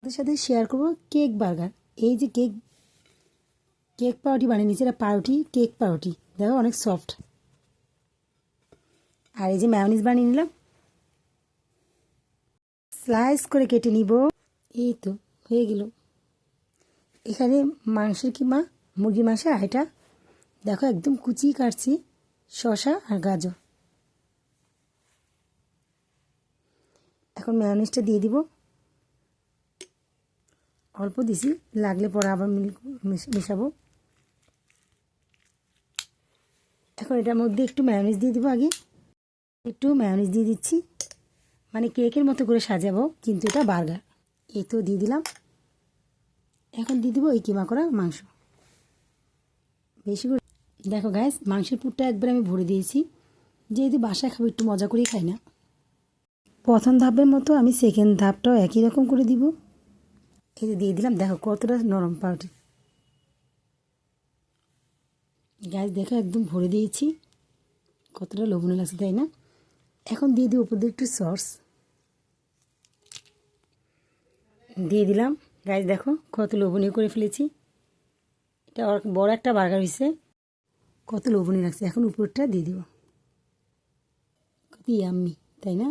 ওদের সাথে শেয়ার করবো কেক বার্গার। এই যে কেক কেক পাউরুটি বানিয়ে নিয়েছি, এটা পাউরুটি, কেক পাউরুটি, দেখো অনেক সফট। আর এই যে ম্যায়োনিজ বানিয়ে নিলাম, স্লাইস করে কেটে নিব। এই তো হয়ে গেল। এখানে মাংসের কিমা, মুরগি মাংসের, আর এটা দেখো একদম কুচি কাটছি শসা আর গাজর। এখন ম্যায়োনিজটা দিয়ে দিব, অল্প দিছি, লাগলে পরে আবার মেশাবো। এখন এটার মধ্যে একটু ম্যায়োনিজ দিয়ে দিব, আগে একটু ম্যায়োনিজ দিয়ে দিচ্ছি, মানে কেকের মতো করে সাজাবো, কিন্তু এটা বার্গার। এই তো দিয়ে দিলাম। এখন দিয়ে দিব এই কিমা করা মাংস বেশি করে। দেখো গাইস, মাংসের পুরটা একবার আমি ভরে দিয়েছি, যেহেতু বাসায় খাবো একটু মজা করেই খাই না। প্রথম ধাপের মতো আমি সেকেন্ড ধাপটাও একই রকম করে দিব। এই যে দিয়ে দিলাম, দেখো কতটা নরম পাউরুটি। গাইস দেখো একদম ভরে দিয়েছি, কতটা লোভনীয় লাগছে তাই না? এখন দিয়ে দিই উপর দিয়ে একটু সস দিয়ে দিলাম। গাইস দেখো কত লোভনীয় করে ফেলেছি, এটা বড় একটা বার্গার হয়েছে, কত লোভনীয় লাগছে। এখন উপরটা দিয়ে দিব, কত ইয়াম্মি তাই না?